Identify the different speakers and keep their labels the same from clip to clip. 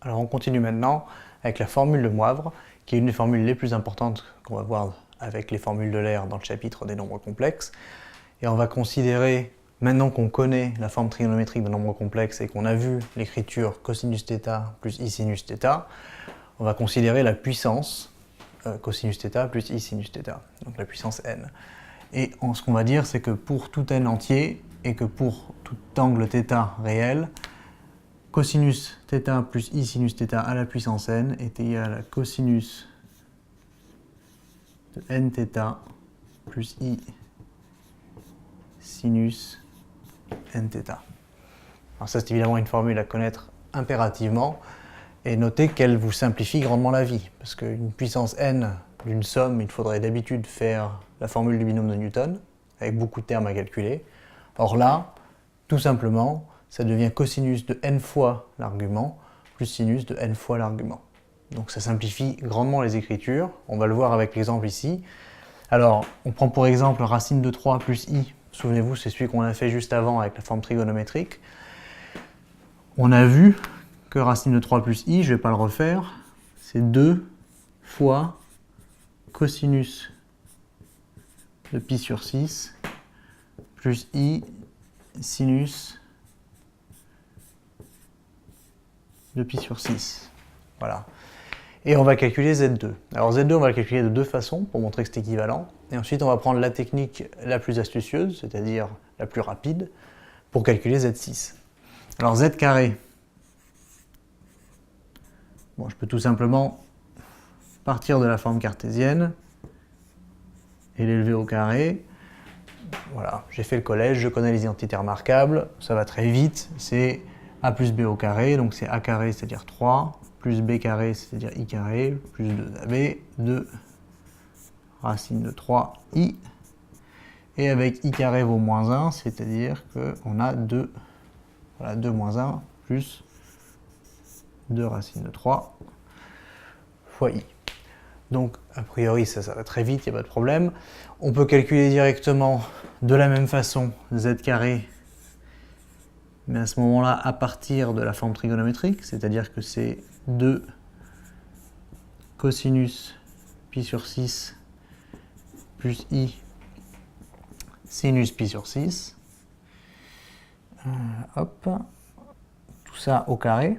Speaker 1: Alors on continue maintenant avec la formule de Moivre, qui est une des formules les plus importantes qu'on va voir avec les formules d'Euler dans le chapitre des nombres complexes. Et on va considérer, maintenant qu'on connaît la forme trigonométrique d'un nombre complexe et qu'on a vu l'écriture cosinus θ plus i sinus θ, on va considérer la puissance cosinus θ plus i sinus θ, donc la puissance n. Et ce qu'on va dire, c'est que pour tout n entier et que pour tout angle θ réel, cosinus θ plus i sinus θ à la puissance n est égal à cosinus de nθ plus i sinus nθ. Alors ça, c'est évidemment une formule à connaître impérativement, et notez qu'elle vous simplifie grandement la vie, parce qu'une puissance n d'une somme, il faudrait d'habitude faire la formule du binôme de Newton, avec beaucoup de termes à calculer. Or là, tout simplement, ça devient cosinus de n fois l'argument, plus sinus de n fois l'argument. Donc ça simplifie grandement les écritures, on va le voir avec l'exemple ici. Alors, on prend pour exemple racine de 3 plus i, souvenez-vous, c'est celui qu'on a fait juste avant avec la forme trigonométrique. On a vu que racine de 3 plus i, je ne vais pas le refaire, c'est 2 fois cosinus de pi sur 6 plus i sinus de pi sur 6. Voilà. Et on va calculer Z2. Alors Z2, on va le calculer de deux façons pour montrer que c'est équivalent. Et ensuite, on va prendre la technique la plus astucieuse, c'est-à-dire la plus rapide, pour calculer Z6. Alors Z carré, bon, je peux tout simplement partir de la forme cartésienne et l'élever au carré. Voilà, j'ai fait le collège, je connais les identités remarquables, ça va très vite, c'est a plus b au carré, donc c'est a carré, c'est-à-dire 3, plus b carré, c'est-à-dire i carré, plus 2ab, 2 racine de 3i, et avec i carré vaut moins 1, c'est-à-dire qu'on a 2, voilà, 2 moins 1, plus 2 racine de 3 fois i. Donc, a priori, ça va très vite, il n'y a pas de problème. On peut calculer directement de la même façon z carré, mais à ce moment-là, à partir de la forme trigonométrique, c'est-à-dire que c'est 2 cosinus pi sur 6 plus i sinus pi sur 6. Hop, tout ça au carré.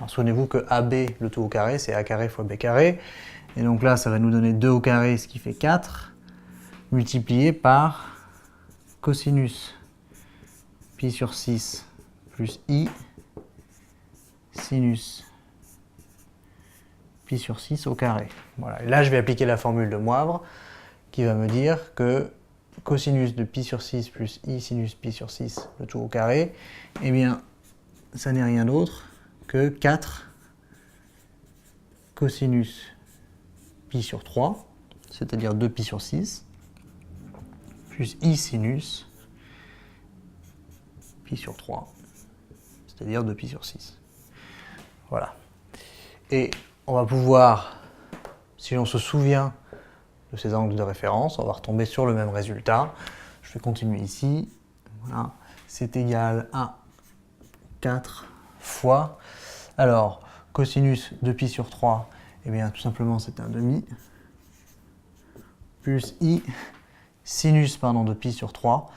Speaker 1: Souvenez-vous que AB, le tout au carré, c'est A carré fois B carré. Et donc là, ça va nous donner 2 au carré, ce qui fait 4, multiplié par cosinus pi sur 6 plus i sinus pi sur 6 au carré. Voilà. Et là, je vais appliquer la formule de Moivre, qui va me dire que cosinus de pi sur 6 plus i sinus pi sur 6, le tout au carré, eh bien, ça n'est rien d'autre que 4 cosinus pi sur 3, c'est-à-dire 2 pi sur 6, plus i sinus pi sur 3, c'est-à-dire 2 pi sur 6. Voilà. Et on va pouvoir, si on se souvient de ces angles de référence, on va retomber sur le même résultat. Je vais continuer ici. Voilà. C'est égal à 4 fois, alors, cosinus de pi sur 3, eh bien, tout simplement, c'est un demi, plus i sinus, de pi sur 3,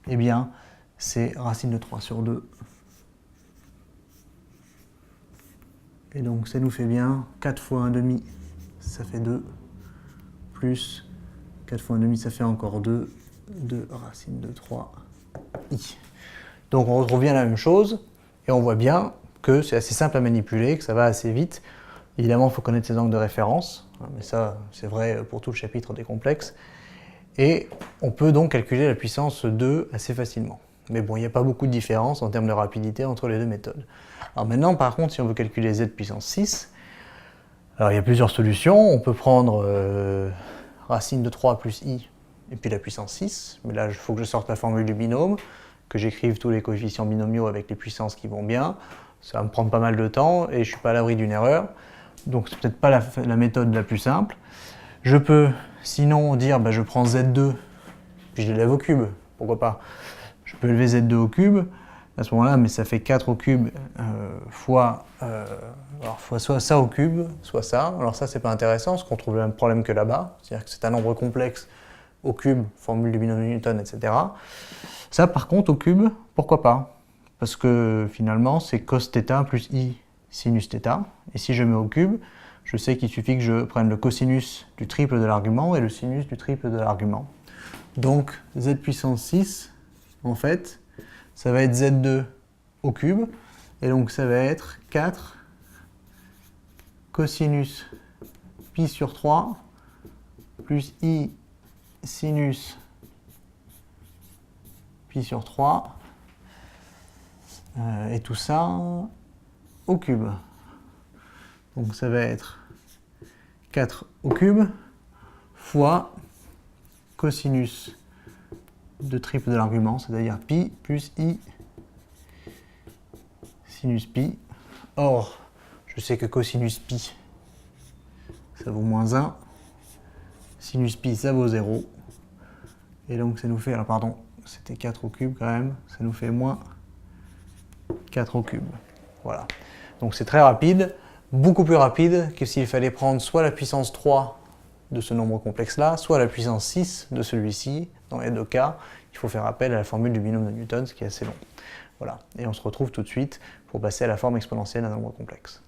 Speaker 1: eh bien, c'est racine de 3 sur 2. Et donc, ça nous fait bien 4 fois 1 demi, ça fait 2, plus 4 fois 1 demi, ça fait encore 2, 2 racine de 3 i. Donc, on retrouve bien la même chose, et on voit bien que c'est assez simple à manipuler, que ça va assez vite. Évidemment, il faut connaître ces angles de référence, mais ça, c'est vrai pour tout le chapitre des complexes. Et on peut donc calculer la puissance 2 assez facilement. Mais bon, il n'y a pas beaucoup de différence en termes de rapidité entre les deux méthodes. Alors maintenant, par contre, si on veut calculer z puissance 6, alors il y a plusieurs solutions. On peut prendre racine de 3 plus i, et puis la puissance 6. Mais là, il faut que je sorte la formule du binôme, que j'écrive tous les coefficients binomiaux avec les puissances qui vont bien. Ça va me prendre pas mal de temps et je ne suis pas à l'abri d'une erreur. Donc c'est peut-être pas la méthode la plus simple. Je peux sinon dire je prends Z2, puis je l'élève au cube, pourquoi pas. Je peux élever Z2 au cube, à ce moment-là, mais ça fait 4 au cube fois soit ça au cube, soit ça. Alors ça, c'est pas intéressant, parce qu'on trouve le même problème que là-bas, c'est-à-dire que c'est un nombre complexe au cube, formule du binôme de Newton, etc. Ça, par contre, au cube, pourquoi pas? Parce que finalement, c'est cos θ plus i sinus θ. Et si je mets au cube, je sais qu'il suffit que je prenne le cosinus du triple de l'argument et le sinus du triple de l'argument. Donc, z puissance 6, en fait, ça va être z2 au cube. Et donc, ça va être 4 cosinus pi sur 3 plus i sinus pi sur 3. Et tout ça au cube. Donc ça va être 4 au cube fois cosinus de triple de l'argument, c'est-à-dire pi plus i sinus pi. Or, je sais que cosinus pi, ça vaut moins 1. Sinus pi, ça vaut 0. Et donc ça nous fait, alors pardon, c'était 4 au cube quand même, ça nous fait moins 4 au cube. Voilà. Donc c'est très rapide, beaucoup plus rapide que s'il fallait prendre soit la puissance 3 de ce nombre complexe-là, soit la puissance 6 de celui-ci. Dans les deux cas, il faut faire appel à la formule du binôme de Newton, ce qui est assez long. Voilà. Et on se retrouve tout de suite pour passer à la forme exponentielle d'un nombre complexe.